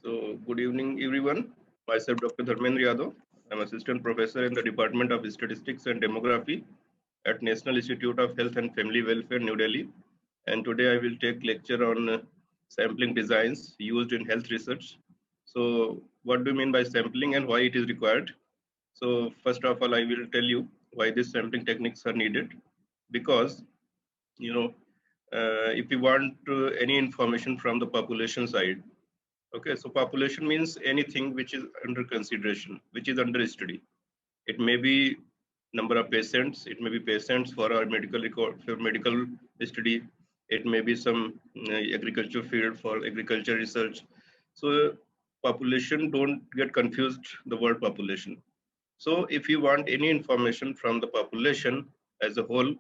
So, good evening, everyone. Myself, Dr. Dharmendra Yadav. I'm assistant professor in the Department of Statistics and Demography at National Institute of Health and Family Welfare, New Delhi. And today I will take lecture on sampling designs used in health research. So, what do you mean by sampling and why it is required? So, first of all, I will tell you why these sampling techniques are needed. Because, you know, if we want any information from the population side, okay, so population means anything which is under consideration, which is under study. It may be number of patients, it may be patients for our medical record, for medical study, it may be some agriculture field for agriculture research. So population, don't get confused the word population. So if you want any information from the population as a whole,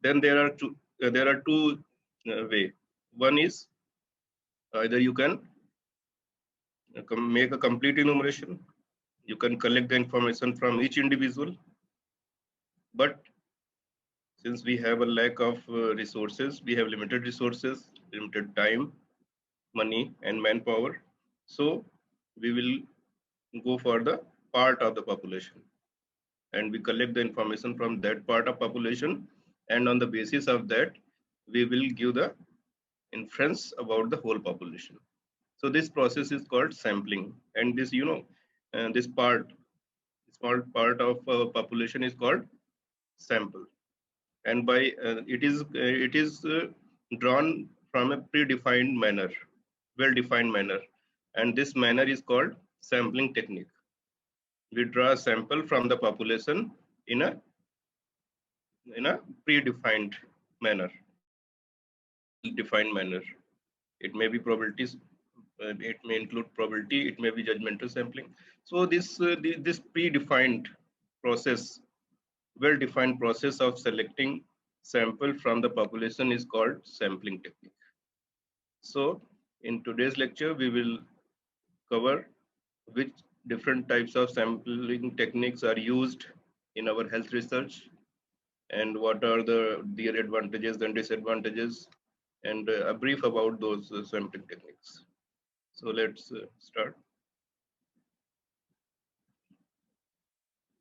then there are two way. One is either you can make a complete enumeration. You can collect the information from each individual. But since we have a lack of resources, we have limited resources, limited time, money, and manpower. So we will go for the part of the population. And we collect the information from that part of population. And on the basis of that, we will give the inference about the whole population. So this process is called sampling. And this, this small part of population is called sample. And by it is drawn from a predefined manner, well-defined manner. And this manner is called sampling technique. We draw a sample from the population in a predefined manner, well-defined manner. It may be probabilities, it may include probability, it may be judgmental sampling. So this predefined process, well-defined process of selecting sample from the population is called sampling technique. So in today's lecture, we will cover which different types of sampling techniques are used in our health research and what are their advantages and disadvantages, and a brief about those sampling techniques. So let's start.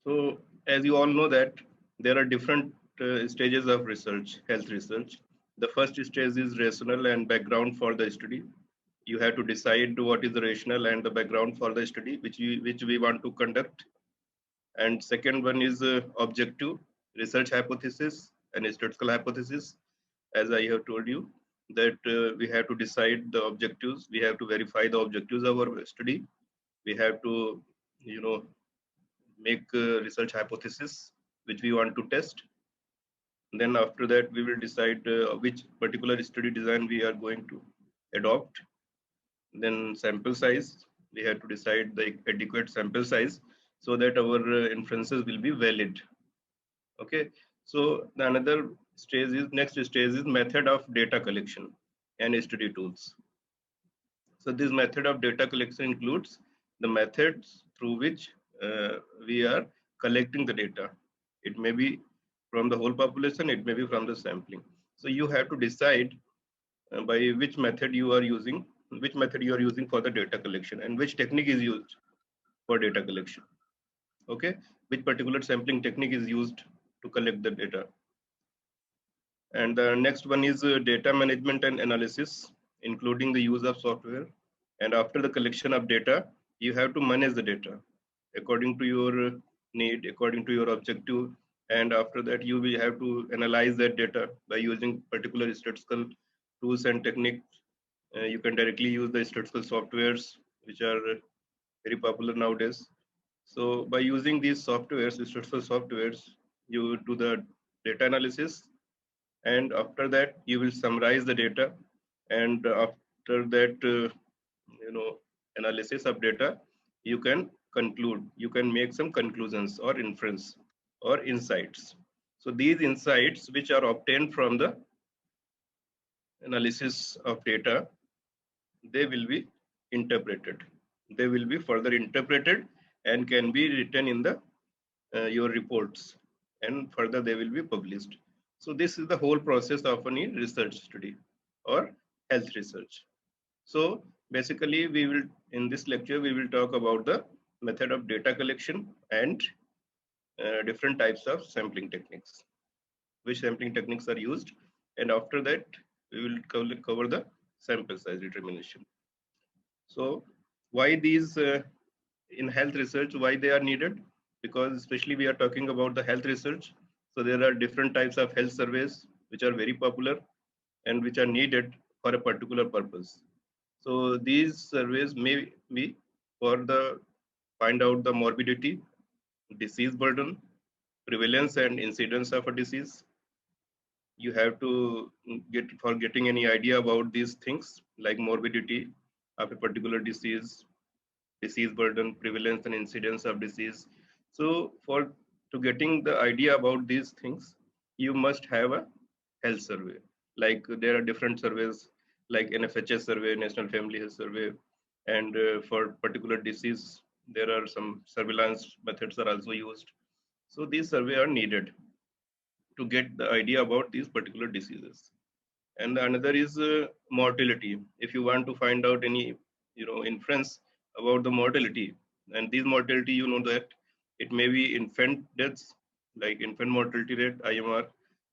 So as you all know that there are different stages of research, health research. The first stage is rationale and background for the study. You have to decide what is the rationale and the background for the study which we want to conduct. And second one is objective, research hypothesis and statistical hypothesis. As I have told you that we have to decide the objectives, we have to verify the objectives of our study, we have to make research hypothesis which we want to test. And then after that we will decide which particular study design we are going to adopt. Then sample size, we have to decide the adequate sample size so that our inferences will be valid. Okay, so the another stage is, next stage is method of data collection and study tools. So this method of data collection includes the methods through which we are collecting the data. It may be from the whole population, it may be from the sampling. So you have to decide by which method you are using, for the data collection and which technique is used for data collection. Okay, which particular sampling technique is used to collect the data. And the next one is data management and analysis, including the use of software. And after the collection of data, you have to manage the data according to your need, according to your objective. And after that, you will have to analyze that data by using particular statistical tools and techniques. You can directly use the statistical softwares, which are very popular nowadays. So by using these softwares, statistical softwares, you do the data analysis, and after that you will summarize the data, and after that analysis of data, you can conclude, you can make some conclusions or inference or insights. So these insights which are obtained from the analysis of data, they will be interpreted, they will be further interpreted and can be written in the your reports, and further they will be published. So this is the whole process of any research study or health research. So Basically, we will, in this lecture, we will talk about the method of data collection and different types of sampling techniques, which sampling techniques are used. And after that, we will cover the sample size determination. So why these in health research, why they are needed? Because especially we are talking about the health research. So there are different types of health surveys which are very popular and which are needed for a particular purpose. So these surveys may be for the find out the morbidity, disease burden, prevalence and incidence of a disease. You have to get for getting any idea about these things like morbidity of a particular disease, disease burden, prevalence and incidence of disease. So for to getting the idea about these things, you must have a health survey. Like there are different surveys like NFHS survey, National Family Health Survey, and for particular disease, there are some surveillance methods are also used. So these survey are needed to get the idea about these particular diseases. And another is mortality. If you want to find out any, inference about the mortality, and this mortality, you know that it may be infant deaths, like infant mortality rate, IMR,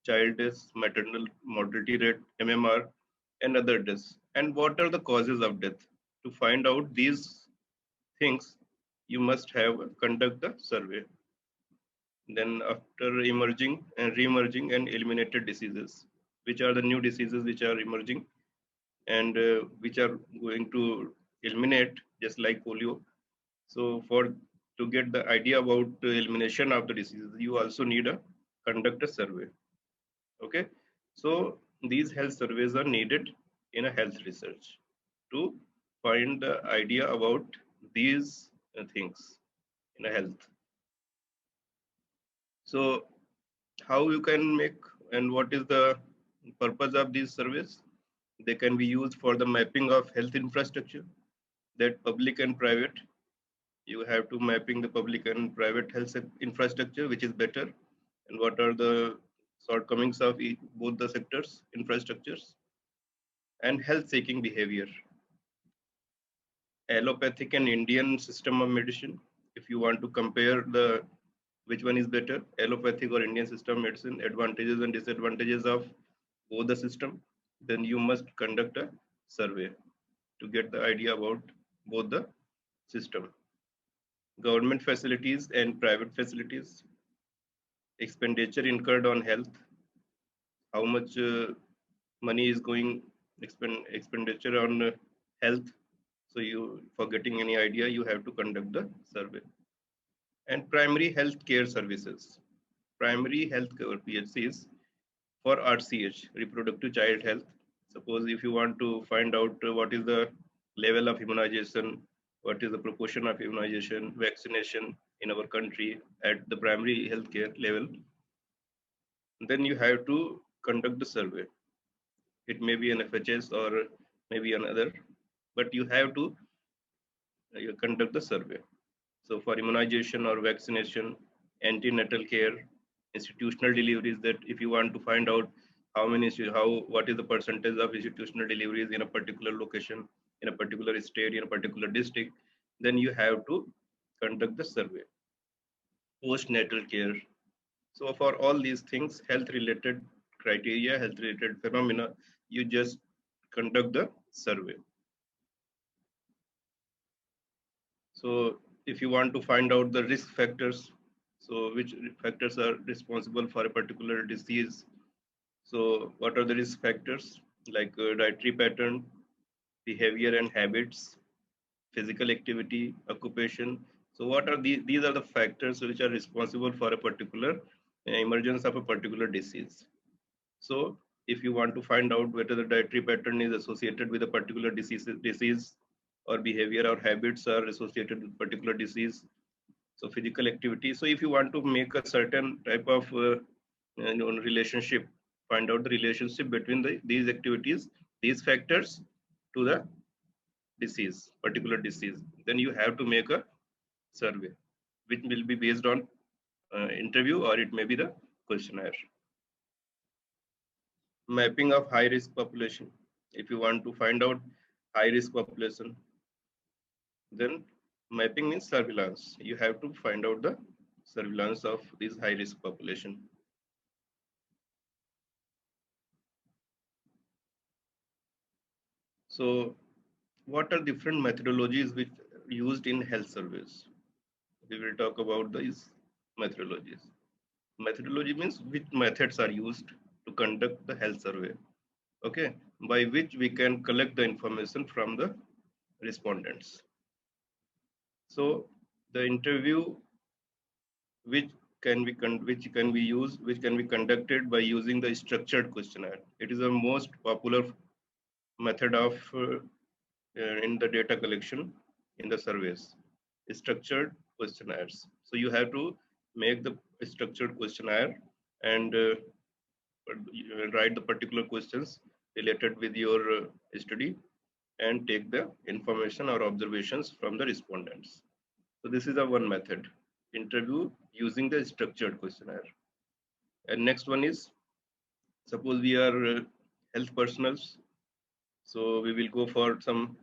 child deaths, maternal mortality rate, MMR, and other deaths. And what are the causes of death? To find out these things, you must have conduct the survey. Then after emerging and re-emerging and eliminated diseases, which are the new diseases which are emerging and which are going to eliminate, just like polio. So for to get the idea about the elimination of the diseases, you also need a conduct a survey. Okay, so these health surveys are needed in a health research to find the idea about these things in a health. So how you can make and what is the purpose of these surveys? They can be used for the mapping of health infrastructure, that public and private. You have to mapping the public and private health infrastructure, which is better, and what are the shortcomings of both the sectors, infrastructures, and health seeking behavior. Allopathic and Indian system of medicine. If you want to compare the which one is better, allopathic or Indian system of medicine, advantages and disadvantages of both the system, then you must conduct a survey to get the idea about both the system. Government facilities and private facilities, expenditure incurred on health, how much money is going expenditure on health. So you, for getting any idea, you have to conduct the survey. And primary health care services, primary health care PHCs for RCH, reproductive child health. Suppose if you want to find out what is the level of immunization, what is the proportion of immunization, vaccination in our country at the primary healthcare level, then you have to conduct the survey. It may be an FHS or maybe another, but you have to conduct the survey. So for immunization or vaccination, antenatal care, institutional deliveries, that if you want to find out what is the percentage of institutional deliveries in a particular location, in a particular state, in a particular district, then you have to conduct the survey. Postnatal care. So for all these things, health related criteria, health related phenomena, you just conduct the survey. So if you want to find out the risk factors, so which factors are responsible for a particular disease. So what are the risk factors? Like dietary pattern, behavior and habits, physical activity, occupation. So what are these are the factors which are responsible for a particular emergence of a particular disease. So if you want to find out whether the dietary pattern is associated with a particular disease or behavior or habits are associated with particular disease, so physical activity. So if you want to make a certain type of relationship, find out the relationship between these activities, these factors to the disease, particular disease, then you have to make a survey, which will be based on interview or it may be the questionnaire. Mapping of high risk population. If you want to find out high risk population. Then mapping means surveillance. You have to find out the surveillance of this high risk population. So what are different methodologies which used in health surveys? We will talk about these methodologies. Methodology means which methods are used to conduct the health survey, okay, by which we can collect the information from the respondents. So the interview which which can be conducted by using the structured questionnaire. It is the most popular method of in the data collection in the surveys, structured questionnaires. So you have to make the structured questionnaire and write the particular questions related with your study and take the information or observations from the respondents. So this is a one method, interview using the structured questionnaire. And next one is, suppose we are health personals, so we will go for some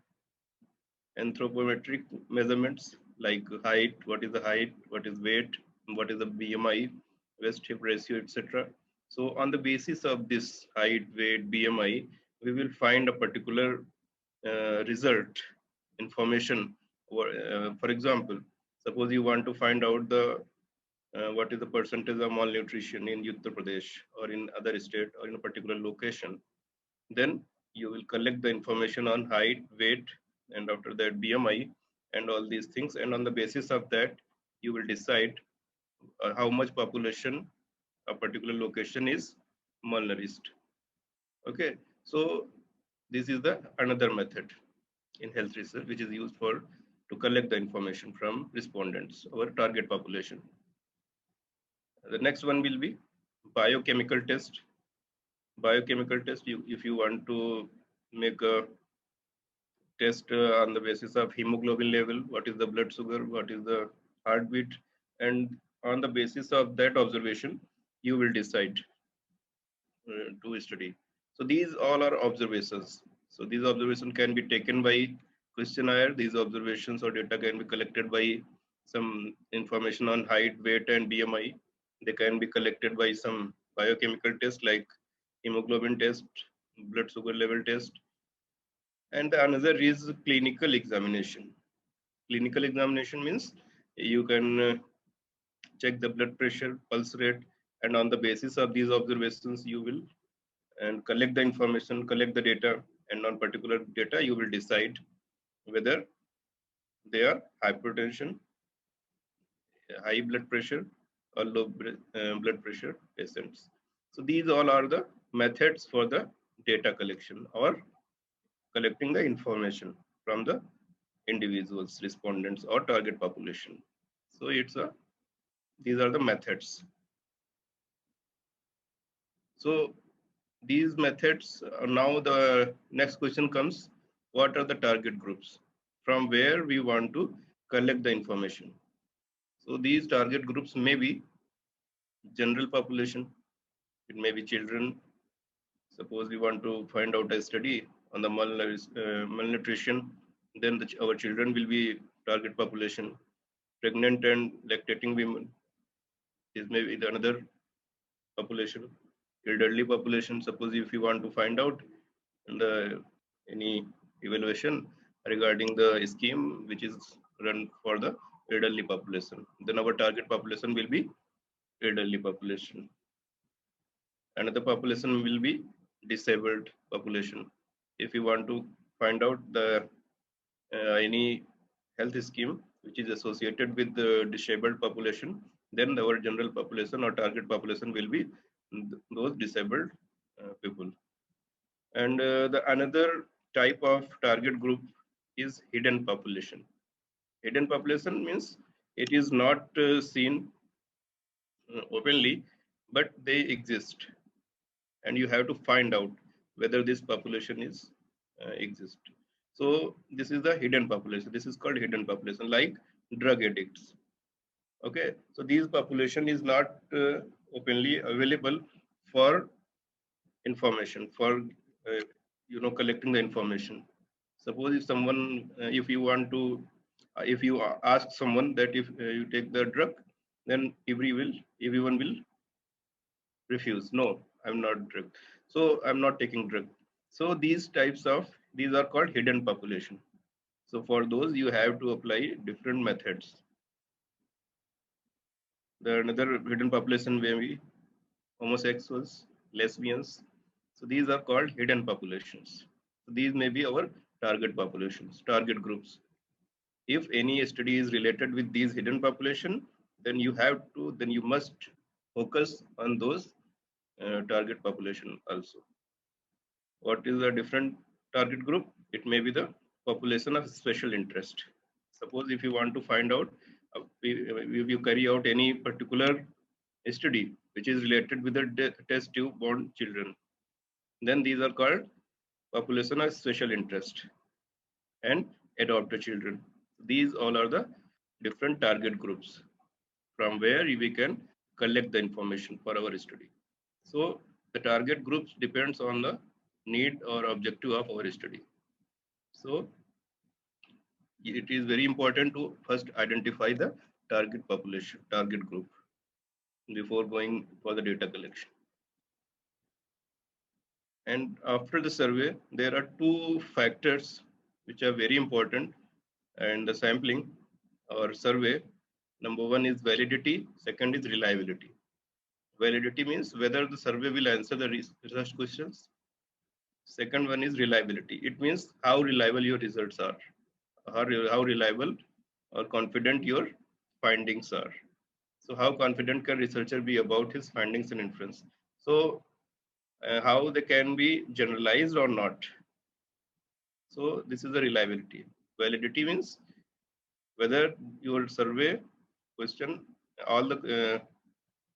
anthropometric measurements like height, what is the height, what is weight, what is the BMI, waist hip ratio, etc. So on the basis of this height, weight, BMI, we will find a particular result information. For example, suppose you want to find out the what is the percentage of malnutrition in Uttar Pradesh or in other state or in a particular location, then you will collect the information on height, weight, and after that BMI and all these things. And on the basis of that, you will decide how much population a particular location is malnourished. Okay, so this is the another method in health research which is used for to collect the information from respondents or target population. The next one will be biochemical test. Biochemical test, if you want to make a test on the basis of hemoglobin level, what is the blood sugar, what is the heartbeat, and on the basis of that observation, you will decide to study. So these all are observations. So these observations can be taken by questionnaire. These observations or data can be collected by some information on height, weight, and BMI. They can be collected by some biochemical test like hemoglobin test, blood sugar level test, and the another is clinical examination. Clinical examination means you can check the blood pressure, pulse rate, and on the basis of these observations, you will and collect the information, collect the data, and on particular data, you will decide whether they are hypertension, high blood pressure, or low blood pressure patients. So these all are the methods for the data collection or collecting the information from the individuals, respondents, or target population. So these are the methods. So these methods, now the next question comes, what are the target groups from where we want to collect the information? So these target groups may be general population, it may be children. Suppose we want to find out a study on the malnutrition, then our children will be target population. Pregnant and lactating women is maybe another population. Elderly population, suppose if you want to find out the any evaluation regarding the scheme which is run for the elderly population, then our target population will be elderly population. Another population will be disabled population. If you want to find out the any health scheme which is associated with the disabled population, then our general population or target population will be those disabled people. And the another type of target group is hidden population. Hidden population means it is not seen openly, but they exist, and you have to find out whether this population is exist. So this is the hidden population. This is called hidden population, like drug addicts. Okay, so these population is not openly available for information for collecting the information. Suppose if someone, if you want to, if you ask someone that if you take the drug, then everyone will refuse. No, I'm not drug. So I'm not taking drug. So these are called hidden population. So for those you have to apply different methods. The another hidden population may be homosexuals, lesbians. So these are called hidden populations. So these may be our target populations, target groups. If any study is related with these hidden population, then you must focus on those target population also. What is a different target group? It may be the population of special interest. Suppose if you want to find out, if you carry out any particular study which is related with the test tube born children, then these are called population of special interest and adopted children. These all are the different target groups from where we can collect the information for our study. So the target groups depends on the need or objective of our study. So it is very important to first identify the target population, target group before going for the data collection. And after the survey, there are two factors which are very important and the sampling or survey. Number one is validity, second is reliability. Validity means whether the survey will answer the research questions. Second one is reliability. It means how reliable your results are, how reliable or confident your findings are. So how confident can researcher be about his findings and inference? So how they can be generalized or not. So this is the reliability. Validity means whether your survey question, all the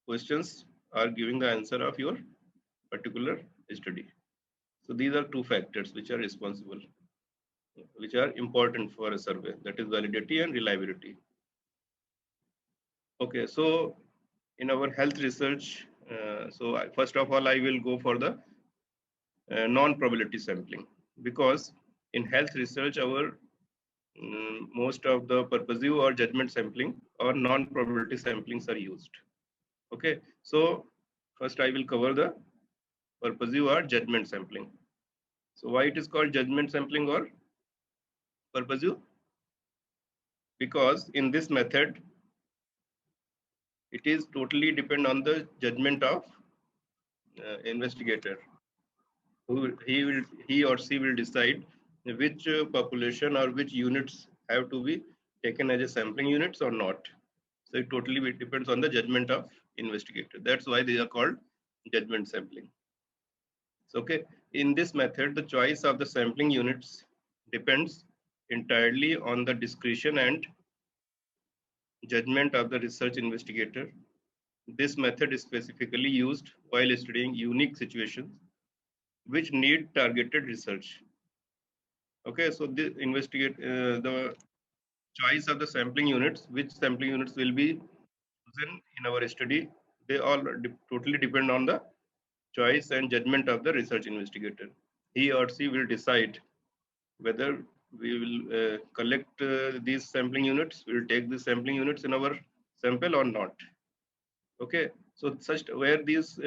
questions are giving the answer of your particular study. So these are two factors which are responsible, which are important for a survey, that is validity and reliability. Okay, so in our health research, first of all, I will go for the non-probability sampling, because in health research, our most of the purposive or judgment sampling or non-probability samplings are used. Okay, so first I will cover the purposive or judgment sampling. So why it is called judgment sampling or purposive? Because in this method, it is totally depend on the judgment of investigator. He or she will decide which population or which units have to be taken as a sampling units or not. So it totally depends on the judgment of investigator. That's why they are called judgment sampling. So, okay, in this method, the choice of the sampling units depends entirely on the discretion and judgment of the research investigator. This method is specifically used while studying unique situations which need targeted research. Okay, so the choice of the sampling units, which sampling units will be chosen in our study, they all totally depend on the choice and judgment of the research investigator. He or she will decide whether we will collect these sampling units, we will take these sampling units in our sample or not. Okay, so such where these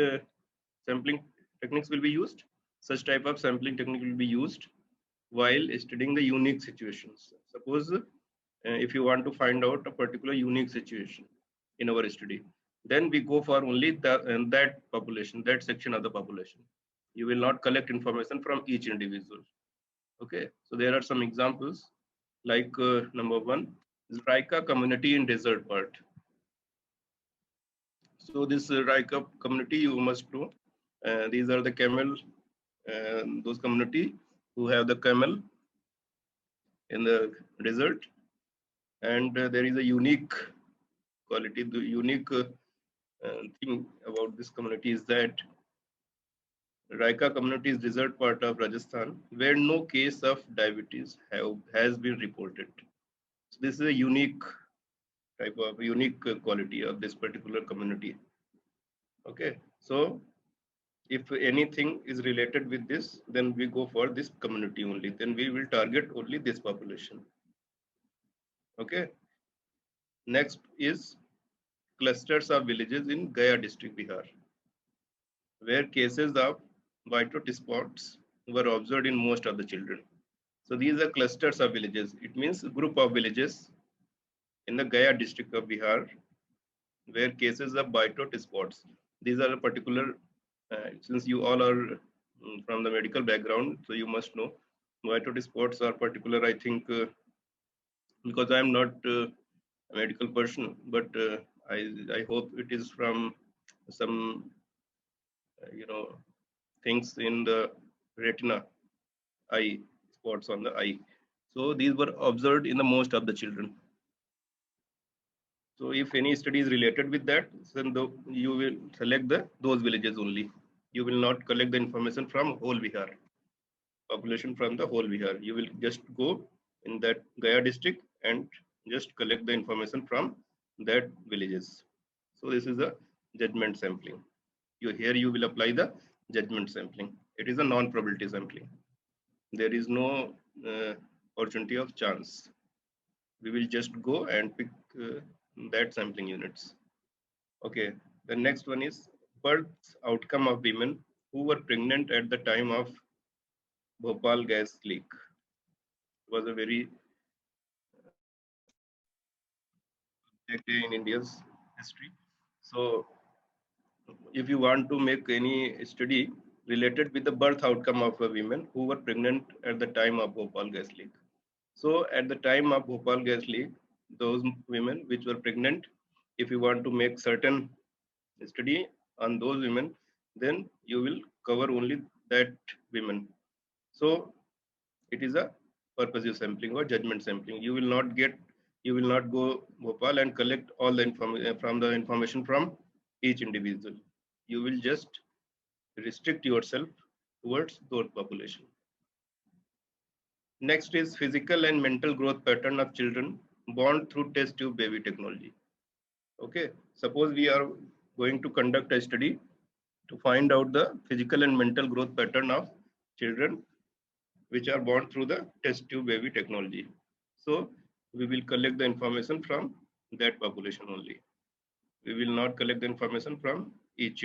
sampling techniques will be used, such type of sampling technique will be used while studying the unique situations. Suppose if you want to find out a particular unique situation in our study, then we go for only that population, that section of the population. You will not collect information from each individual. Okay, so there are some examples like number one, Raika community in desert part. So this Raika community, you must know, these are the camel, those community who have the camel in the desert, and there is a unique quality, the unique thing about this community is that Raika community is desert part of Rajasthan where no case of diabetes has been reported. So this is a unique type of unique quality of this particular community. Okay, so if anything is related with this, then we go for this community only. Then we will target only this population. Okay. Next is clusters of villages in Gaya district, Bihar, where cases of white spots were observed in most of the children. So these are clusters of villages. It means a group of villages in the Gaya district of Bihar, where cases of white spots. These are a particular, since you all are from the medical background, so you must know white spots are particular. I think because I am not a medical person, but I hope it is from some things in the retina, eye spots on the eye. So these were observed in the most of the children. So if any study is related with that, then you will select those villages only. You will not collect the information from whole Bihar, population from the whole Bihar. You will just go in that Gaya district and just collect the information from that villages. So this is a judgment sampling. Here you will apply the judgment sampling. It is a non-probability sampling. There is no opportunity of chance. We will just go and pick that sampling units. Okay, the next one is birth outcome of women who were pregnant at the time of Bhopal gas leak. It was a very big day in India's history. So if you want to make any study related with the birth outcome of a women who were pregnant at the time of Bhopal gas leak. So at the time of Bhopal gas leak, those women which were pregnant, if you want to make certain study on those women, then you will cover only that women. So it is a purposive sampling or judgment sampling. You will not go Bhopal and collect all the information from each individual. You will just restrict yourself towards those population. Next is physical and mental growth pattern of children born through test tube baby technology. Okay, suppose we are going to conduct a study to find out the physical and mental growth pattern of children which are born through the test tube baby technology. So we will collect the information from that population only. We will not collect the information from each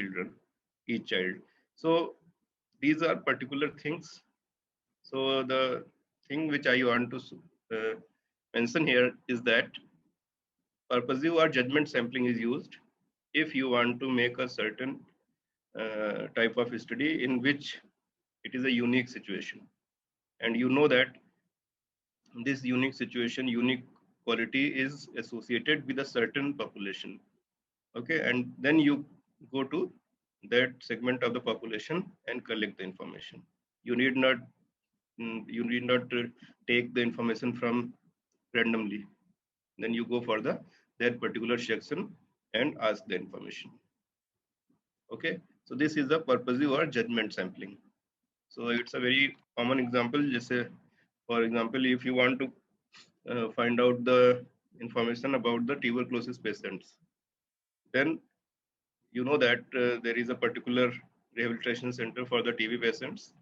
child. So these are particular things. So the thing which I want to mention here is that purposive or judgment sampling is used if you want to make a certain type of study in which it is a unique situation. And you know that this unique situation, unique quality is associated with a certain population. Okay, and then you go to that segment of the population and collect the information. You need not take the information from randomly. Then you go for that particular section and ask the information. Okay, so this is the purposive or judgment sampling. So it's a very common example. Just say, for example, if you want to find out the information about the tuberculosis patients, then you know that there is a particular rehabilitation center for the TB patients,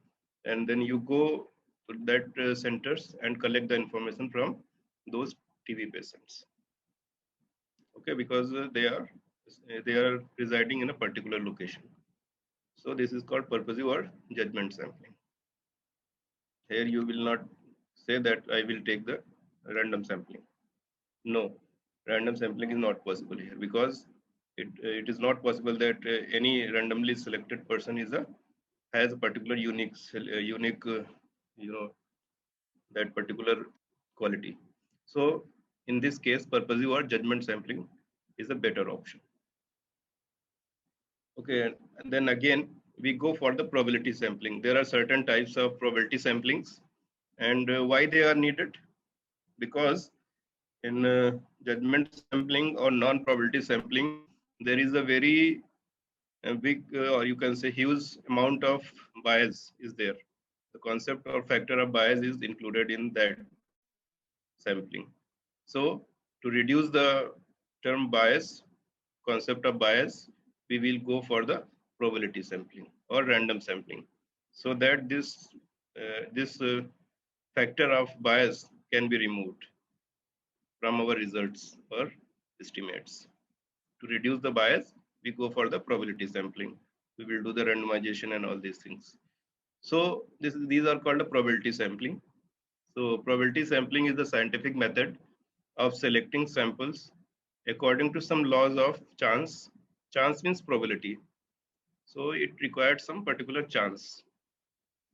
and then you go to that centers and collect the information from those TB patients. Okay, because they are residing in a particular location. So this is called purposive or judgment sampling. Here you will not say that I will take the random sampling. No, random sampling is not possible here because it is not possible that any randomly selected person has a particular unique that particular quality. So in this case, purposive or judgment sampling is a better option. Okay, and then again we go for the probability sampling. There are certain types of probability samplings, and why they are needed? Because in judgment sampling or non-probability sampling, there is a very big or you can say huge amount of bias is there. The concept or factor of bias is included in that sampling. So to reduce the term bias, concept of bias, we will go for the probability sampling or random sampling, so that this factor of bias can be removed from our results or estimates. To reduce the bias, we go for the probability sampling. We will do the randomization and all these things. So these are called a probability sampling. So probability sampling is the scientific method of selecting samples according to some laws of chance. Chance means probability. So it required some particular chance.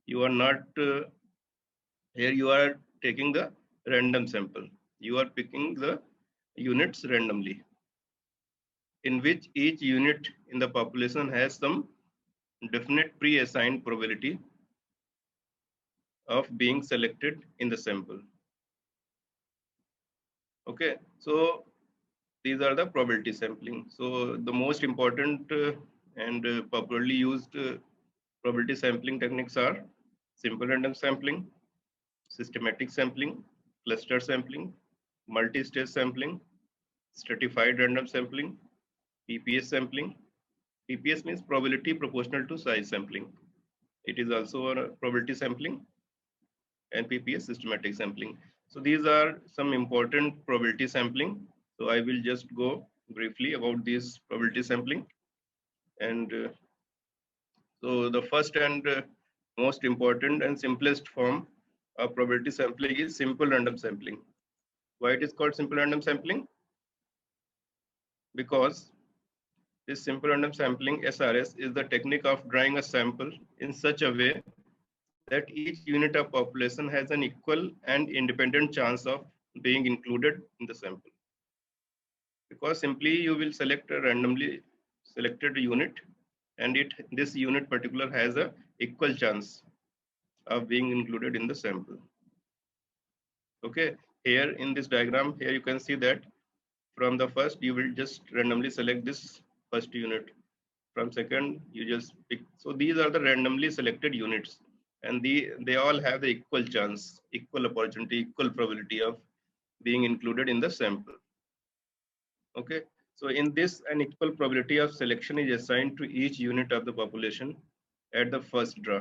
You are not here. You are taking the random sample. You are picking the units randomly, in which each unit in the population has some definite pre-assigned probability of being selected in the sample. Okay, so these are the probability sampling. So the most important and popularly used probability sampling techniques are simple random sampling, systematic sampling, cluster sampling, multi-stage sampling, stratified random sampling, PPS sampling. PPS means probability proportional to size sampling. It is also a probability sampling, and PPS systematic sampling. So these are some important probability sampling. So I will just go briefly about this probability sampling. And so the first and most important and simplest form of probability sampling is simple random sampling. Why it is called simple random sampling? Because this simple random sampling, SRS, is the technique of drawing a sample in such a way that each unit of population has an equal and independent chance of being included in the sample. Because simply you will select a randomly selected unit, and this unit particular has a equal chance of being included in the sample. Okay, here in this diagram, here you can see that from the first you will just randomly select this first unit. From second you just pick. So these are the randomly selected units, and they all have the equal chance, equal opportunity, equal probability of being included in the sample. Okay, so in this, an equal probability of selection is assigned to each unit of the population at the first draw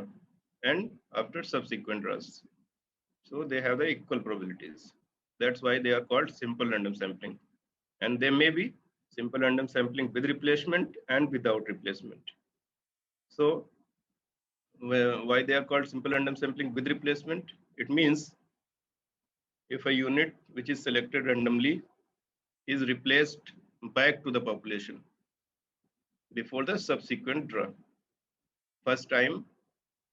and after subsequent draws. So they have the equal probabilities. That's why they are called simple random sampling. And they may be simple random sampling with replacement and without replacement. So why they are called simple random sampling with replacement? It means if a unit which is selected randomly is replaced back to the population before the subsequent draw. First time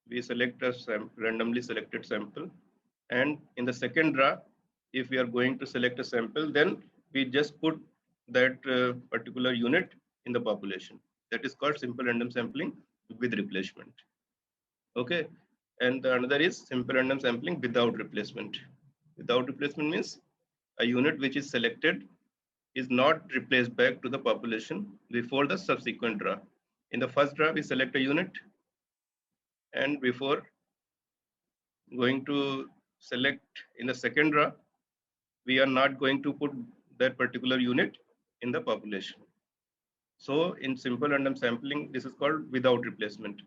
we select a randomly selected sample, and in the second draw, if we are going to select a sample, then we just put that particular unit in the population. That is called simple random sampling with replacement. Okay, and another is simple random sampling without replacement. Without replacement means a unit which is selected is not replaced back to the population before the subsequent draw. In the first draw, we select a unit, and before going to select in the second draw, we are not going to put that particular unit in the population. So in simple random sampling, this is called without replacement.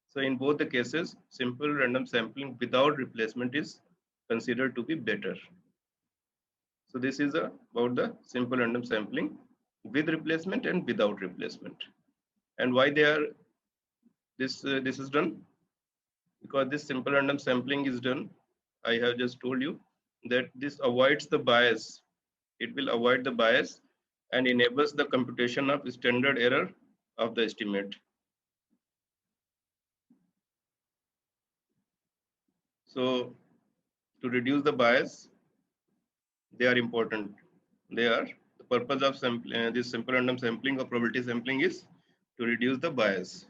So in both the cases, simple random sampling without replacement is considered to be better. So this is about the simple random sampling with replacement and without replacement. And why this is done? Because this simple random sampling is done, I have just told you that this avoids the bias. It will avoid the bias and enables the computation of standard error of the estimate. So to reduce the bias, they are important. They are the purpose of this simple random sampling or probability sampling is to reduce the bias,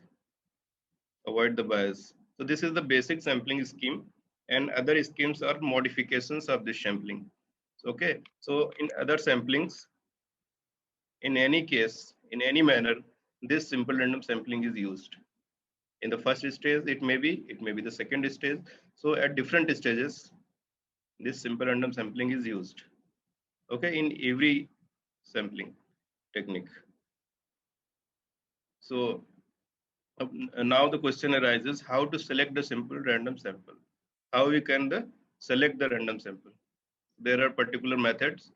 avoid the bias. So this is the basic sampling scheme, and other schemes are modifications of this sampling. Okay, so in other samplings, in any case, in any manner, this simple random sampling is used. In the first stage, it may be the second stage. So at different stages, this simple random sampling is used. Okay, in every sampling technique. So Now the question arises how to select the simple random sample. How we can select the random sample. There are particular methods.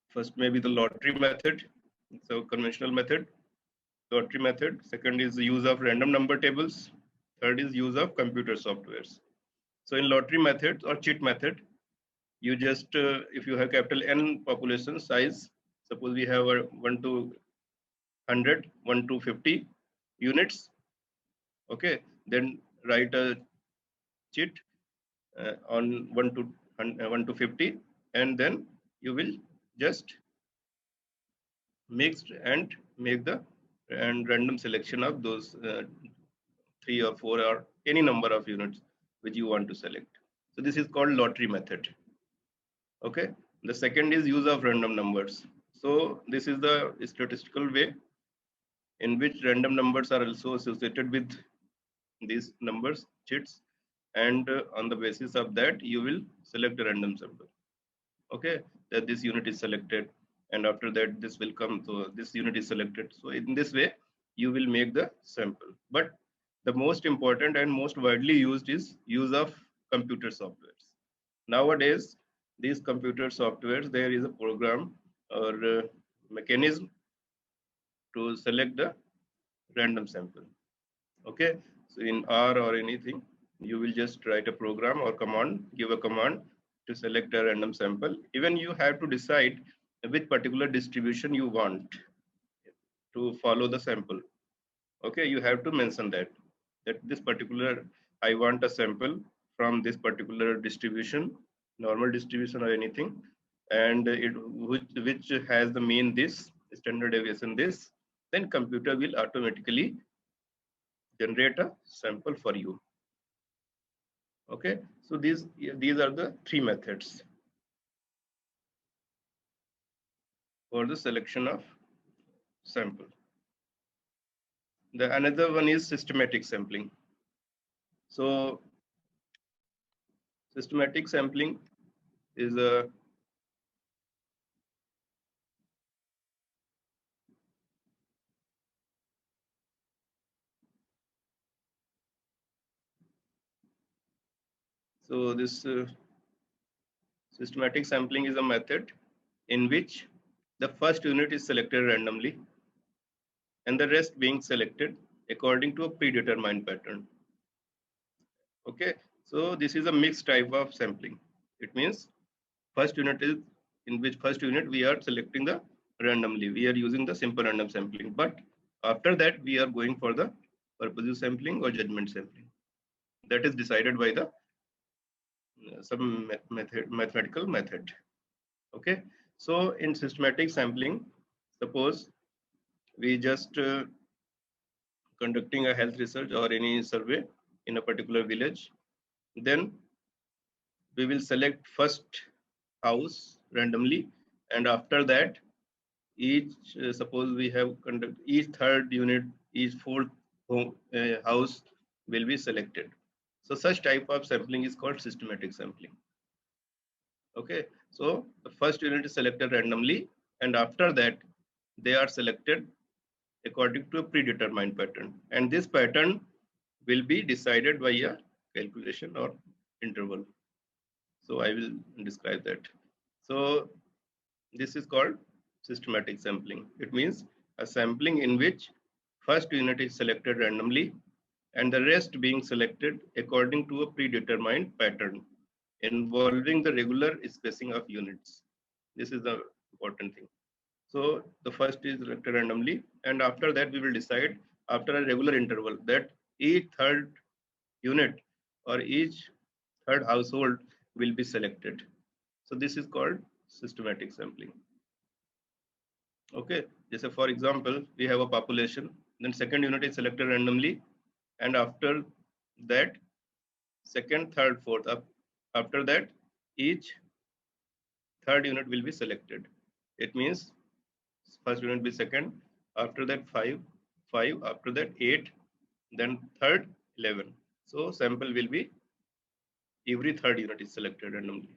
First, maybe the lottery method. So conventional method, lottery method. Second is the use of random number tables. Third is use of computer softwares. So in lottery method or cheat method, you just, if you have capital N population size, suppose we have a 1 to 100, 1 to 50 units, okay, then write a cheat on 1 to 50, and then you will just mix and make the and random selection of those 3 or 4 or any number of units which you want to select. So this is called lottery method. Okay. The second is use of random numbers. So this is the statistical way in which random numbers are also associated with these numbers, cheats, and on the basis of that, you will select a random sample. Okay, that this unit is selected, and after that, this will come. So this unit is selected. So in this way, you will make the sample. But the most important and most widely used is use of computer softwares. Nowadays, these computer softwares, there is a program or mechanism to select the random sample. Okay, so in R or anything, you will just write a program or command, give a command to select a random sample. Even you have to decide which particular distribution you want to follow the sample. Okay, you have to mention that this particular, I want a sample from this particular distribution, normal distribution or anything, and which has the mean this, standard deviation this, then computer will automatically generate a sample for you. Okay, so these are the 3 methods for the selection of sample. The another one is systematic sampling. So systematic sampling is a so this systematic sampling is a method in which the first unit is selected randomly and the rest being selected according to a predetermined pattern. Okay, so this is a mixed type of sampling. It means first unit is in which first unit we are selecting the randomly. We are using the simple random sampling, but after that we are going for the purposive sampling or judgment sampling. That is decided by the some mathematical method. Okay, so in systematic sampling, suppose we just conducting a health research or any survey in a particular village, then we will select first house randomly, and after that each suppose we have conduct each third unit, each fourth house will be selected. So such type of sampling is called systematic sampling. Okay, so the first unit is selected randomly, and after that they are selected according to a predetermined pattern, and this pattern will be decided by a calculation or interval. So I will describe that. So this is called systematic sampling. It means a sampling in which first unit is selected randomly and the rest being selected according to a predetermined pattern involving the regular spacing of units. This is the important thing. So the first is selected randomly, and after that we will decide after a regular interval that each third unit or each third household will be selected. So this is called systematic sampling. Okay, just for example, we have a population, then second unit is selected randomly, and after that second, third, fourth, after that each third unit will be selected. It means first unit will be second, after that 5, after that 8, then third 11. So sample will be every third unit is selected randomly.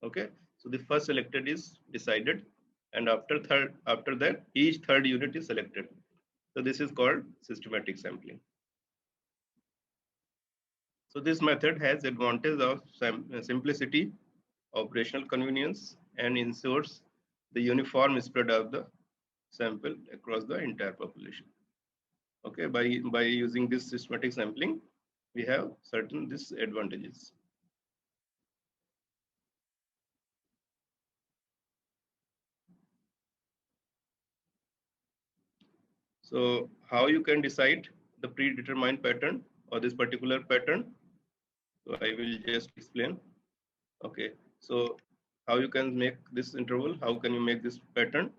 Okay, so the first selected is decided, and after that each third unit is selected. So this is called systematic sampling. So this method has advantage of simplicity, operational convenience, and ensures the uniform spread of the sample across the entire population. Okay, by using this systematic sampling, we have certain disadvantages. So how you can decide the predetermined pattern or this particular pattern? So I will just explain. Okay, so how you can make this interval? How can you make this pattern?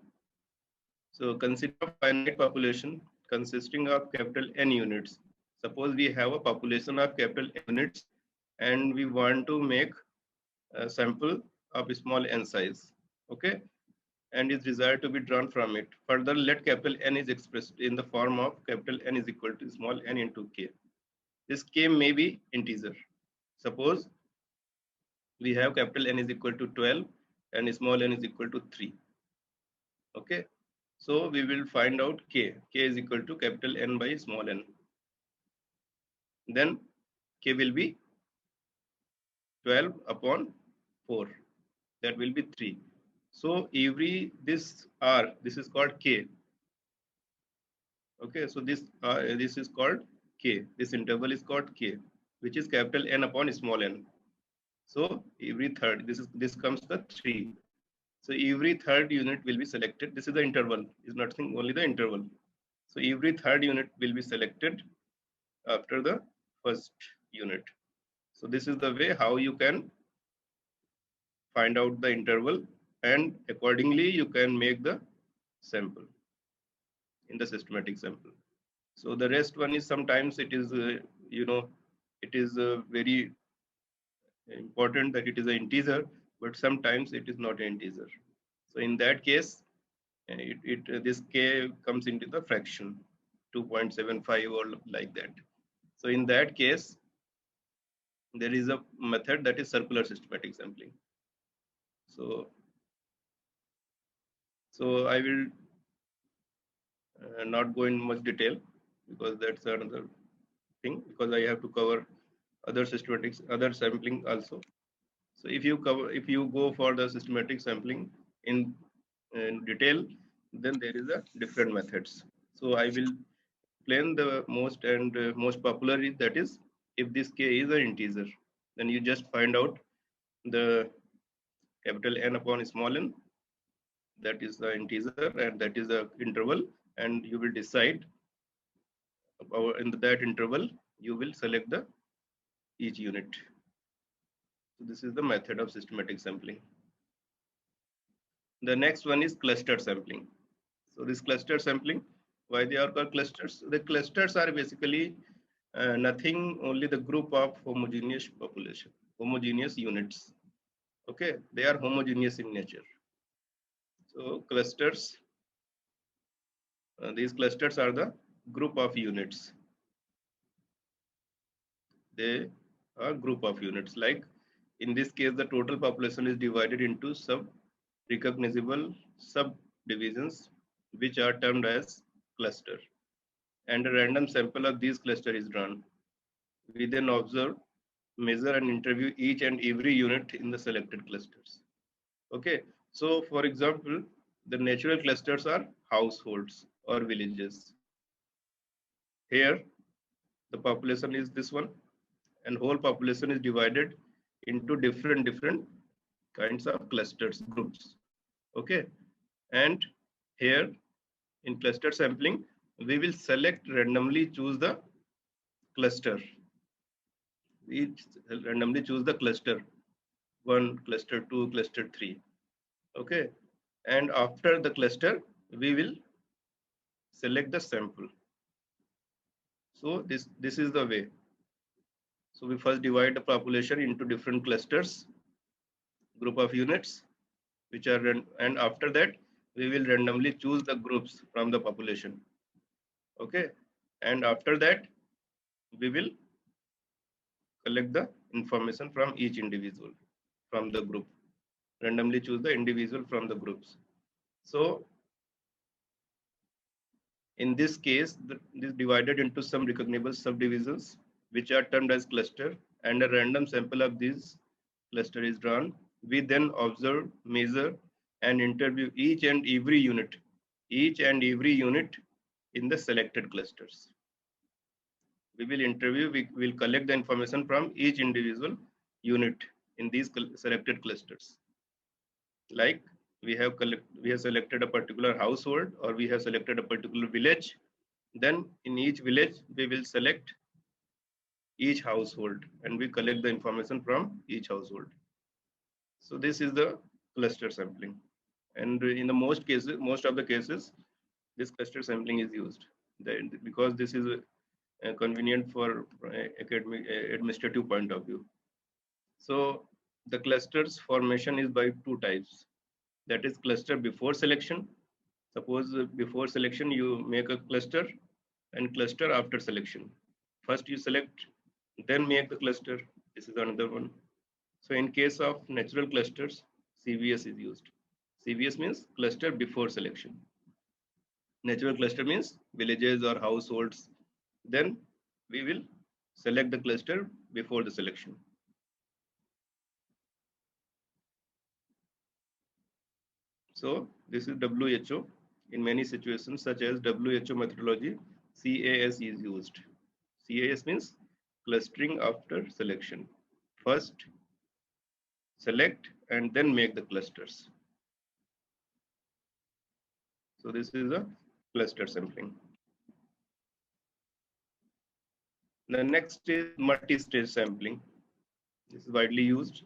So consider a finite population consisting of capital N units. Suppose we have a population of capital N units and we want to make a sample of small n size. Okay, and is desired to be drawn from it. Further, let capital N is expressed in the form of capital N is equal to small n into k. This k may be integer. Suppose we have capital N is equal to 12 and small n is equal to 3. Okay, so we will find out k. K is equal to capital N by small n. Then k will be 12 upon 4. That will be 3. So every this r, this is called k. Okay, so this is called k. This interval is called k, which is capital N upon small n. So every third, this comes the 3. So every third unit will be selected. This is the interval. Is nothing, only the interval. So every third unit will be selected after the first unit. So this is the way how you can find out the interval, and accordingly you can make the sample in the systematic sample. So the rest one is sometimes it is it is very important that it is an integer, but sometimes it is not an integer. So in that case, this k comes into the fraction 2.75 or like that. So in that case, there is a method that is circular systematic sampling. So I will not go in much detail because that's another thing, because I have to cover other systematics, other sampling also. So if you go for the systematic sampling in detail, then there is a different methods. So I will explain the most popular is, that is, if this k is an integer, then you just find out the capital N upon small n, that is the integer and that is the interval, and you will decide in that interval you will select the each unit. So this is the method of systematic sampling. The next one is cluster sampling. So this cluster sampling, why they are called clusters? The clusters are basically nothing, only the group of homogeneous population, homogeneous units. Okay, they are homogeneous in nature. So clusters, these clusters are the group of units. They are group of units. Like in this case, the total population is divided into recognizable subdivisions, which are termed as cluster, and a random sample of these cluster is drawn. We then observe, measure and interview each and every unit in the selected clusters. Okay, so for example, the natural clusters are households or villages. Here the population is this one, and whole population is divided into different kinds of clusters, groups. Okay, and here in cluster sampling, we will select randomly choose the cluster. We randomly choose the cluster 1, cluster 2, cluster 3. Okay, and after the cluster, we will select the sample. So this is the way. So we first divide the population into different clusters, group of units, which are and after that we will randomly choose the groups from the population. Okay, and after that we will collect the information from each individual from the group, randomly choose the individual from the groups. So In this case, this is divided into some recognizable subdivisions, which are termed as cluster, and a random sample of these cluster is drawn. We then observe, measure, and interview each and every unit in the selected clusters. We will interview, we will collect the information from each individual unit in these selected clusters. Like we have selected a particular household, or we have selected a particular village. Then in each village, we will select each household and we collect the information from each household. So this is the cluster sampling. And in the most of the cases, this cluster sampling is used because this is convenient for academic administrative point of view. So the clusters formation is by two types. That is cluster before selection. Suppose before selection you make a cluster, and cluster after selection. First you select, then make the cluster. This is another one. So in case of natural clusters, CBS is used. CBS means cluster before selection. Natural cluster means villages or households. Then we will select the cluster before the selection. So this is WHO. In many situations such as WHO methodology, CAS is used. CAS means clustering after selection. First select and then make the clusters. So this is a cluster sampling. The next is multi-stage sampling. This is widely used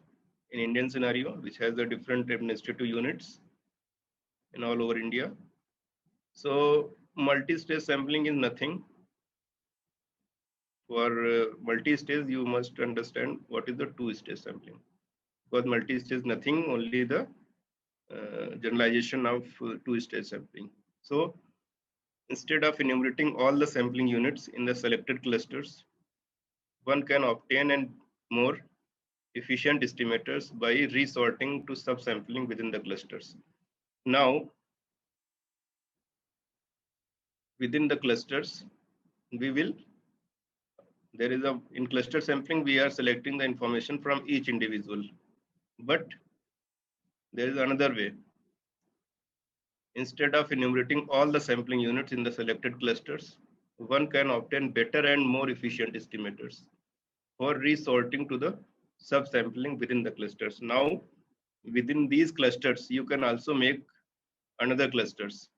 in Indian scenario, which has the different administrative units in all over India. So multi-stage sampling is nothing. For multi-stage, you must understand what is the two-stage sampling. Because multi-stage nothing, only the generalization of two-stage sampling. So instead of enumerating all the sampling units in the selected clusters, one can obtain and more efficient estimators by resorting to subsampling within the clusters. Now, within the clusters, in cluster sampling, we are selecting the information from each individual. But there is another way. Instead of enumerating all the sampling units in the selected clusters, one can obtain better and more efficient estimators for resorting to the subsampling within the clusters. Now, within these clusters, you can also make another clusters.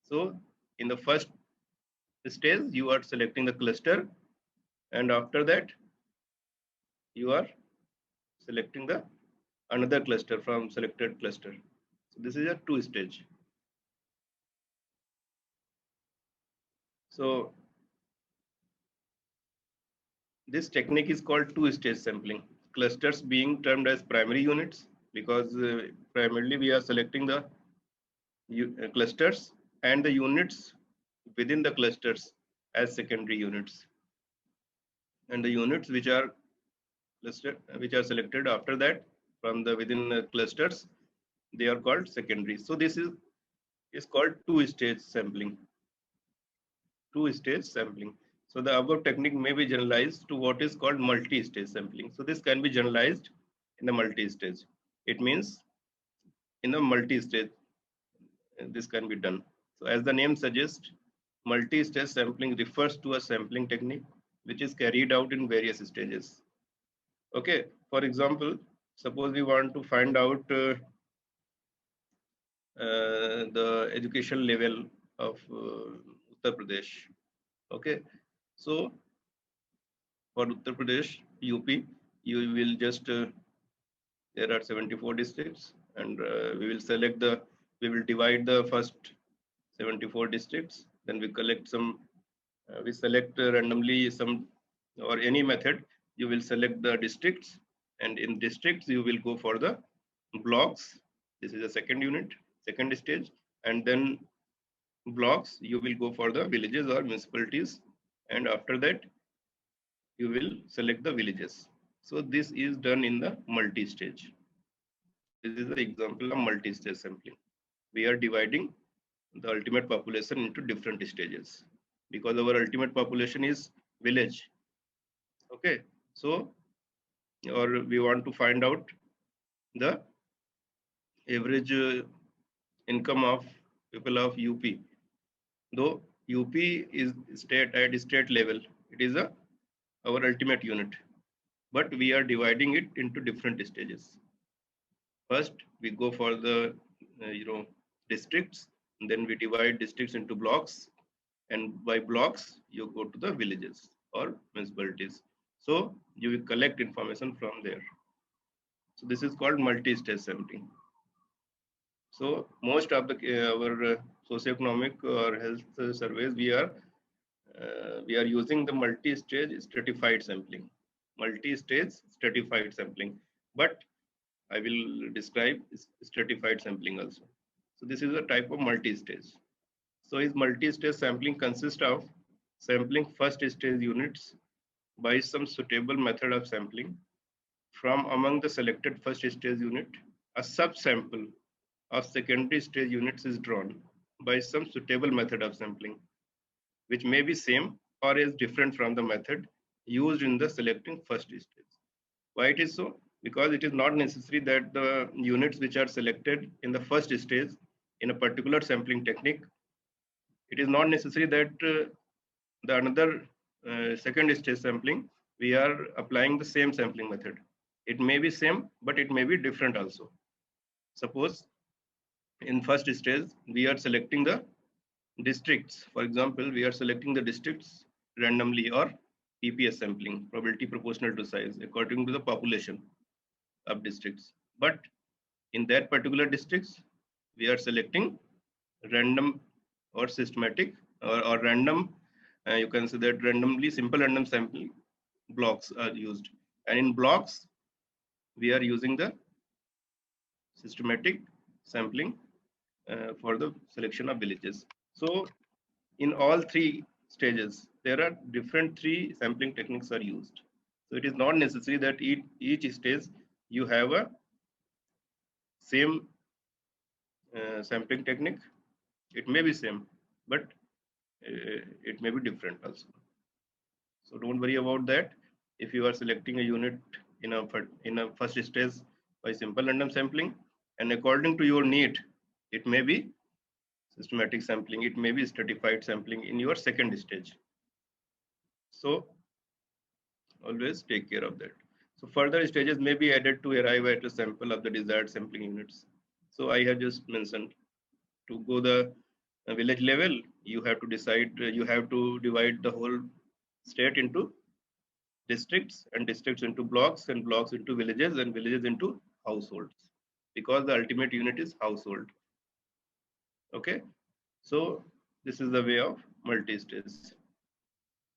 So in the first stage, you are selecting the cluster, and after that, you are selecting the another cluster from selected cluster. So this is a two-stage. So this technique is called two-stage sampling. Clusters being termed as primary units because primarily we are selecting the clusters and the units within the clusters as secondary units, and the units which are selected after that from the within the clusters, they are called secondary. So this is called two-stage sampling. Two-stage sampling. So the above technique may be generalized to what is called multi-stage sampling. So this can be generalized in the multi-stage. It means in the multi-stage this can be done. So as the name suggests, multi-stage sampling refers to a sampling technique which is carried out in various stages. Okay, for example, suppose we want to find out the education level of Uttar Pradesh. Okay, so for Uttar Pradesh, UP, you will just there are 74 districts, and we will divide the first 74 districts. Then we collect some, we select randomly some or any method. You will select the districts, and in districts you will go for the blocks. This is the second unit, second stage, and then blocks you will go for the villages or municipalities, and after that you will select the villages. So this is done in the multi-stage. This is the example of multi-stage sampling. We are dividing the ultimate population into different stages, because our ultimate population is village. Okay, so or we want to find out the average income of people of UP. Though UP is state at state level, it is our ultimate unit, but we are dividing it into different stages. First, we go for the districts, and then we divide districts into blocks, and by blocks you go to the villages or municipalities. So you will collect information from there. So this is called multi-stage sampling. So most of the our socioeconomic or health surveys we are using the multi-stage stratified sampling, multi-stage stratified sampling. But I will describe stratified sampling also. So this is a type of multi-stage. So is multi-stage sampling consists of sampling first stage units by some suitable method of sampling. From among the selected first stage unit, a subsample of secondary stage units is drawn by some suitable method of sampling, which may be same or is different from the method used in the selecting first stage. Why it is so? Because it is not necessary that the units which are selected in the first stage in a particular sampling technique, it is not necessary that the another second stage sampling, we are applying the same sampling method. It may be same, but it may be different also. Suppose in first stage, we are selecting the districts. For example, we are selecting the districts randomly or PPS sampling, probability proportional to size, according to the population of districts. But in that particular districts, we are selecting random or systematic or random, you can say that randomly simple random sampling blocks are used. And in blocks, we are using the systematic sampling for the selection of villages. So in all three stages, there are different three sampling techniques are used. So it is not necessary that each stage you have a same sampling technique. It may be same, but it may be different also. So don't worry about that. If you are selecting a unit in a first stage by simple random sampling, and according to your need, it may be systematic sampling, it may be stratified sampling in your second stage. So always take care of that. So further stages may be added to arrive at a sample of the desired sampling units. So I have just mentioned, to go the village level, you have to decide, you have to divide the whole state into districts, and districts into blocks, and blocks into villages, and villages into households, because the ultimate unit is household. Okay, so this is the way of multi-stage,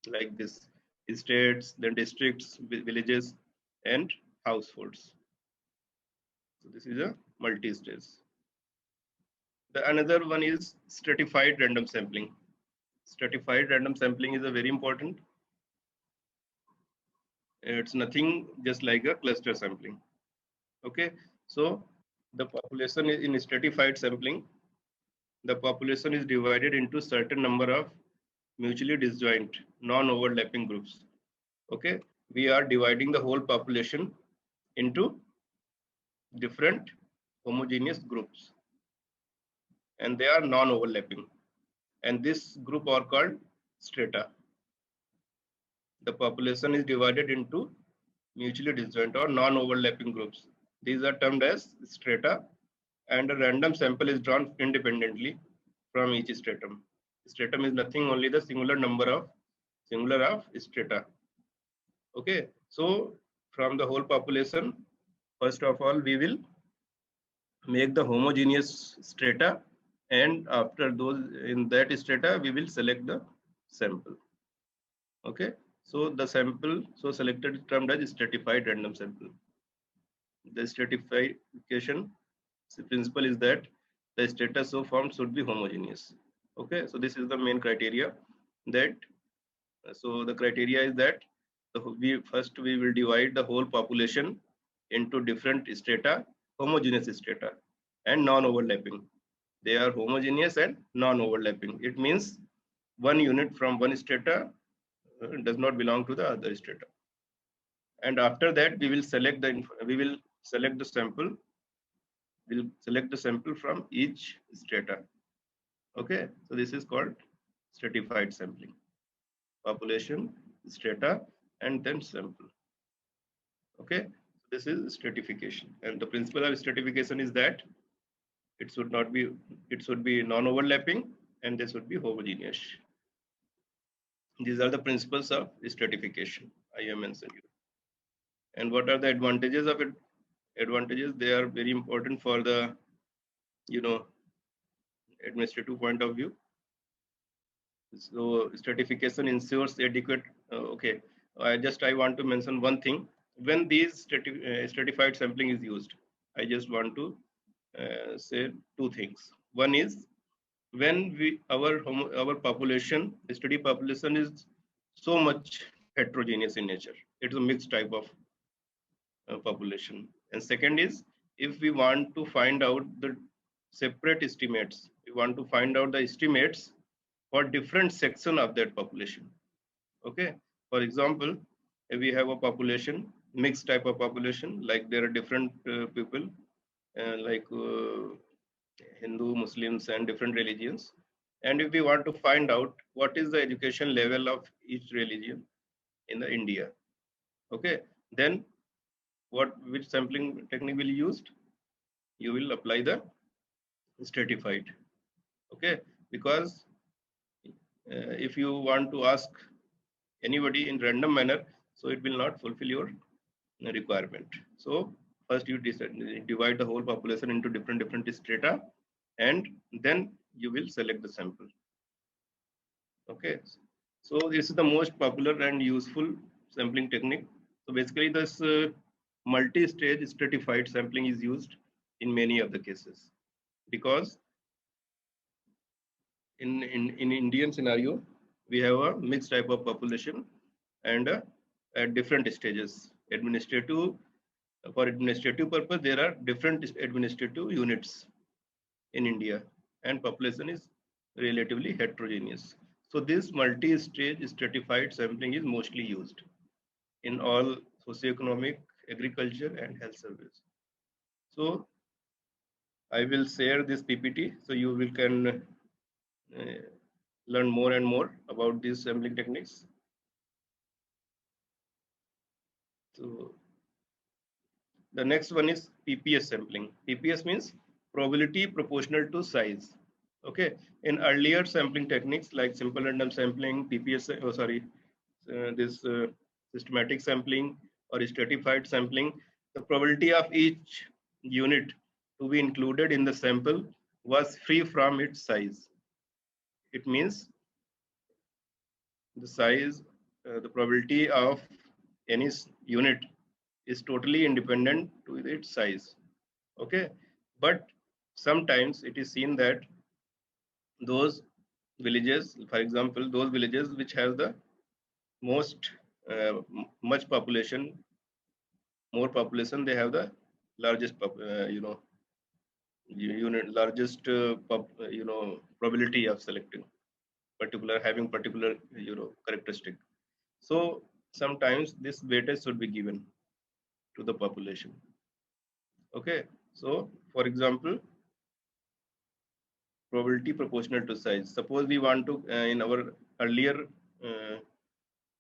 like this: states, then districts, villages, and households. So this is a multi-stage. The another one is stratified random sampling. Stratified random sampling is a very important. It's nothing just like a cluster sampling. Okay, so the population is in stratified sampling. The population is divided into certain number of mutually disjoint, non-overlapping groups. Okay, we are dividing the whole population into different homogeneous groups, and they are non-overlapping. And this group are called strata. The population is divided into mutually disjoint or non-overlapping groups. These are termed as strata, and a random sample is drawn independently from each stratum. Stratum is nothing, only the singular of strata. Okay, so from the whole population, first of all, we will make the homogeneous strata, and after those in that strata, we will select the sample. Okay, so the sample so selected is termed as stratified random sample. The stratification principle is that the strata so formed should be homogeneous. Okay, so this is the main criteria. That so the criteria is that we will divide the whole population into different strata, homogeneous strata, and non-overlapping. they are homogeneous and non-overlapping. It means one unit from one strata does not belong to the other strata. And after that, we will select the sample. We'll select the sample from each strata. Okay, so this is called stratified sampling. Population, strata, and then sample. Okay, this is stratification, and the principle of stratification is that it should be non-overlapping, and this should be homogeneous. These are the principles of stratification I have mentioned you. And what are the advantages of it? Advantages, they are very important for the administrative point of view. So stratification ensures adequate. Okay, I want to mention one thing. When these stratified sampling is used, I just want to say two things. One is when our population, study population, is so much heterogeneous in nature. It's a mixed type of population. And second is, if we want to find out the separate estimates, we want to find out the estimates for different section of that population. Okay, for example, if we have a population, mixed type of population, like there are different people, like Hindu, Muslims, and different religions. And if we want to find out what is the education level of each religion in the India, okay, then which sampling technique will be used? You will apply the stratified. Okay, because if you want to ask anybody in random manner, so it will not fulfill your requirement. So first you divide the whole population into different strata, and then you will select the sample. Okay, so this is the most popular and useful sampling technique. So basically this multi-stage stratified sampling is used in many of the cases, because in Indian scenario, we have a mixed type of population, and at different stages. For administrative purpose, there are different administrative units in India, and population is relatively heterogeneous. So this multi-stage stratified sampling is mostly used in all socioeconomic, agriculture, and health service. So I will share this PPT, so you can learn more and more about these sampling techniques. So the next one is PPS sampling. PPS means probability proportional to size. Okay, in earlier sampling techniques like simple random sampling, systematic sampling or stratified sampling, the probability of each unit to be included in the sample was free from its size. It means the size, the probability of any unit is totally independent to its size. Okay, but sometimes it is seen that those villages, for example, those villages which have the most much population, more population, they have the largest largest probability of selecting having particular characteristic. So sometimes this weightage should be given to the population. Okay, so for example, probability proportional to size. Suppose we want to in our earlier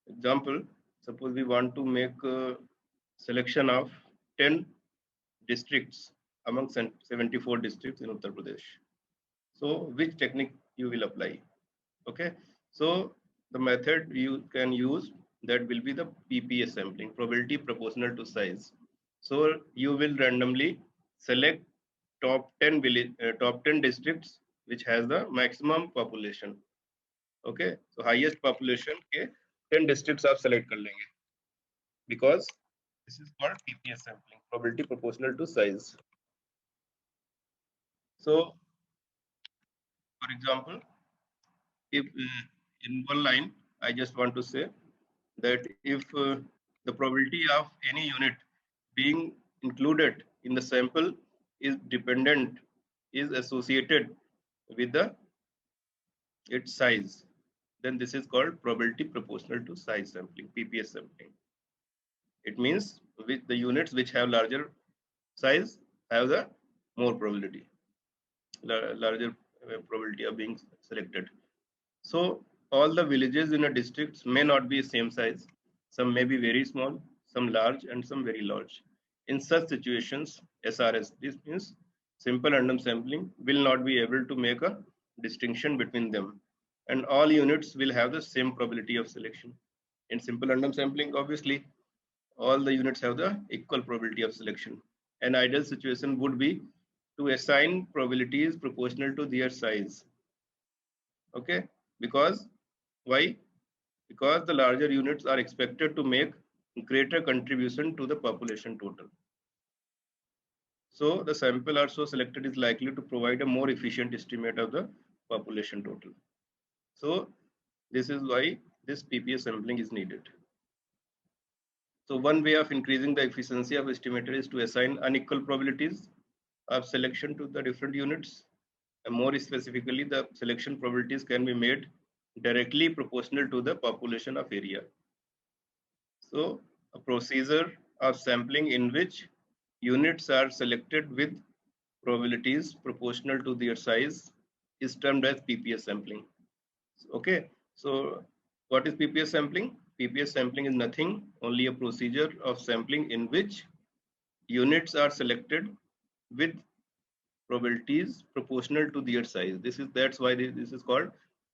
example, suppose we want to make a selection of 10 districts among 74 districts in Uttar Pradesh. So which technique you will apply? Okay, so the method you can use, that will be the PPS sampling, probability proportional to size. So you will randomly select top 10 districts which has the maximum population. Okay, so highest population के 10 districts आप select कर लेंगे, because this is called PPS sampling, probability proportional to size. So for example, if in one line I just want to say that if the probability of any unit being included in the sample is associated with the its size, then this is called probability proportional to size sampling, PPS sampling. It means with the units which have larger size have the more probability, larger probability of being selected. So all the villages in a district may not be same size. Some may be very small, some large, and some very large. In such situations, SRS, this means simple random sampling, will not be able to make a distinction between them. And all units will have the same probability of selection. In simple random sampling, obviously, all the units have the equal probability of selection. An ideal situation would be to assign probabilities proportional to their size. Okay, because why? Because the larger units are expected to make greater contribution to the population total. So the sample are so selected is likely to provide a more efficient estimate of the population total. So this is why this PPS sampling is needed. So one way of increasing the efficiency of estimator is to assign unequal probabilities of selection to the different units. And more specifically, the selection probabilities can be made directly proportional to the population of area. So a procedure of sampling in which units are selected with probabilities proportional to their size is termed as PPS sampling. Okay, so what is PPS sampling? PPS sampling is nothing, only a procedure of sampling in which units are selected with probabilities proportional to their size. That's why this is called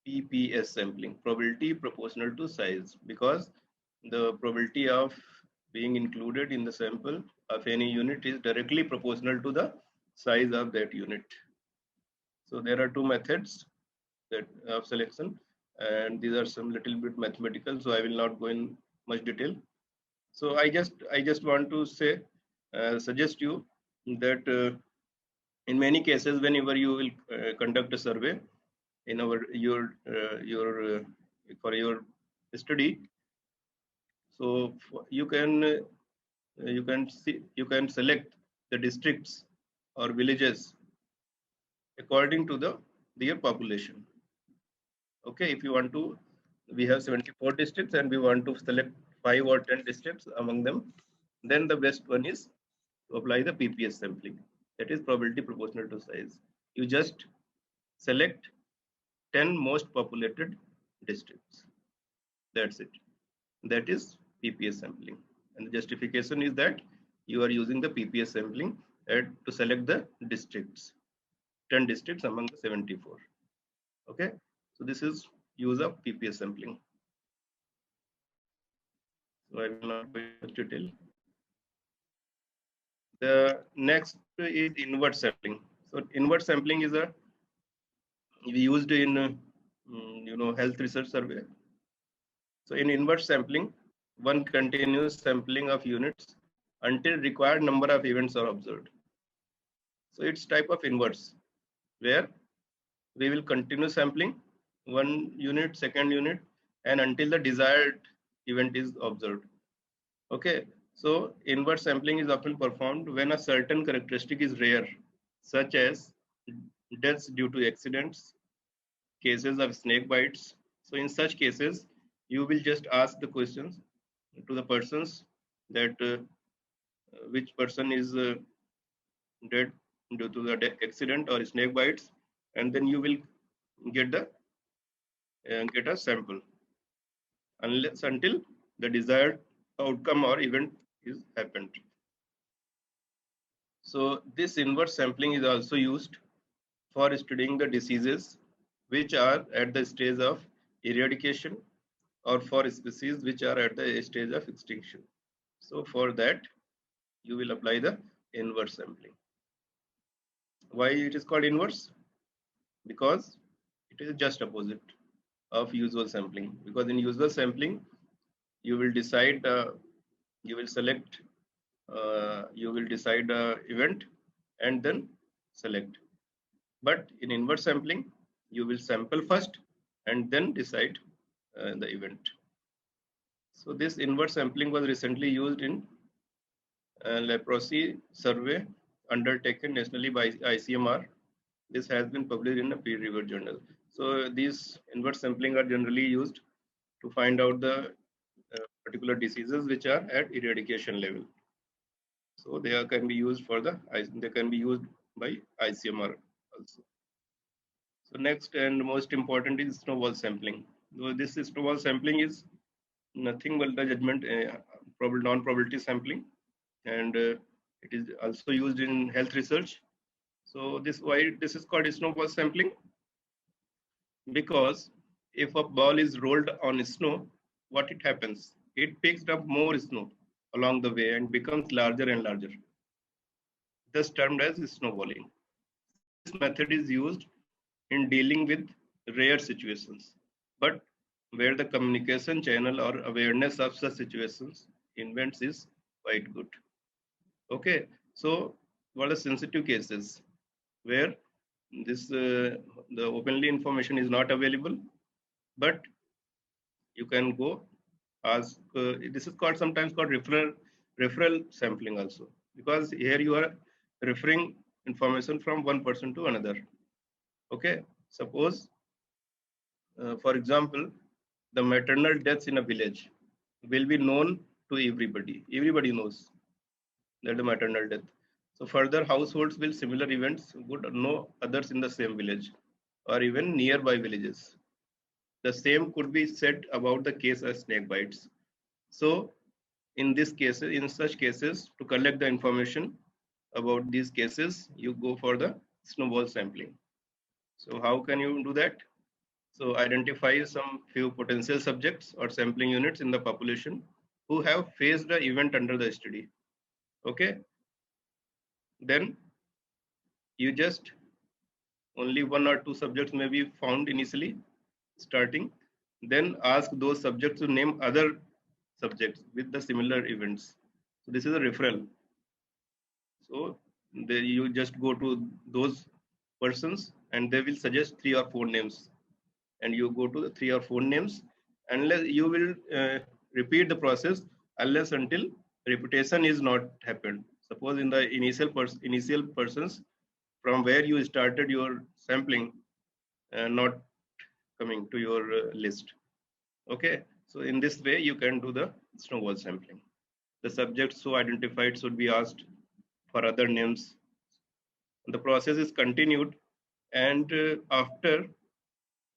PPS sampling, probability proportional to size, because the probability of being included in the sample of any unit is directly proportional to the size of that unit. So there are two methods that of selection, and these are some little bit mathematical, so I will not go in much detail. So I just want to say, suggest you that in many cases, whenever you will conduct a survey in for your study, so you can select the districts or villages according to their population. Okay, if you want to, we have 74 districts and we want to select 5 or 10 districts among them, then the best one is to apply the PPS sampling. That is probability proportional to size. You just select 10 most populated districts. That's it. That is PPS sampling. And the justification is that you are using the PPS sampling to select the districts, 10 districts among the 74. Okay, so this is use of PPS sampling. So I will not go into detail. The next is inverse sampling. So inverse sampling is we used in health research survey. So in inverse sampling, one continuous sampling of units until required number of events are observed. So it's type of inverse, where we will continue sampling one unit, second unit, and until the desired event is observed. Okay, so inverse sampling is often performed when a certain characteristic is rare, such as deaths due to accidents, cases of snake bites. So in such cases, you will just ask the questions to the persons that which person is dead due to the accident or snake bites, and then you will get a sample until the desired outcome or event is happened. So this inverse sampling is also used for studying the diseases which are at the stage of eradication or for species which are at the stage of extinction. So for that, you will apply the inverse sampling. Why it is called inverse? Because it is just opposite of usual sampling. Because in usual sampling, you will decide, you will select, you will decide event and then select. But in inverse sampling, you will sample first and then decide the event. So this inverse sampling was recently used in leprosy survey undertaken nationally by ICMR This has been published in a peer-reviewed journal. So these inverse sampling are generally used to find out the particular diseases which are at eradication level. So they can be used for they can be used by ICMR also. So next and most important is snowball sampling. So this snowball sampling is nothing but the judgment non-probability sampling, and it is also used in health research. So why this is called snowball sampling? Because if a ball is rolled on snow, what it happens? It picks up more snow along the way and becomes larger and larger, thus termed as snowballing. This method is used in dealing with rare situations, but where the communication channel or awareness of such situations events is quite good. Okay, so what are sensitive cases where the openly information is not available, but you can go ask. This is called sometimes called referral sampling also, because here you are referring information from one person to another. Okay, suppose for example, the maternal deaths in a village will be known to everybody. Everybody knows that the maternal death. So further households will similar events would know others in the same village or even nearby villages. The same could be said about the case of snake bites. So in such cases, to collect the information about these cases, you go for the snowball sampling. So how can you do that? So identify some few potential subjects or sampling units in the population who have faced the event under the study. Okay. Then you just only one or two subjects may be found initially starting. Then ask those subjects to name other subjects with the similar events. So this is a referral. So you just go to those persons and they will suggest 3 or 4 names, and you go to the 3 or 4 names, unless you will repeat the process unless until repetition is not happened. Suppose in the initial persons from where you started your sampling not coming to your list. Okay, so in this way you can do the snowball sampling. The subjects so identified should be asked for other names. The process is continued, and after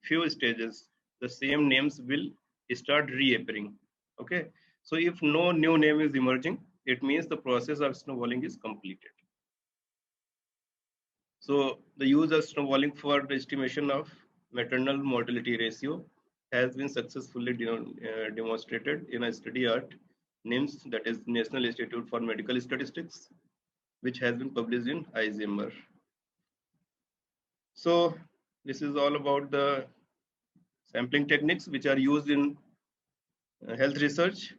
few stages, the same names will start reappearing. Okay, so if no new name is emerging, it means the process of snowballing is completed. So the use of snowballing for the estimation of maternal mortality ratio has been successfully demonstrated in a study at NIMS, that is National Institute for Medical Statistics, which has been published in ICMR. So this is all about the sampling techniques which are used in health research.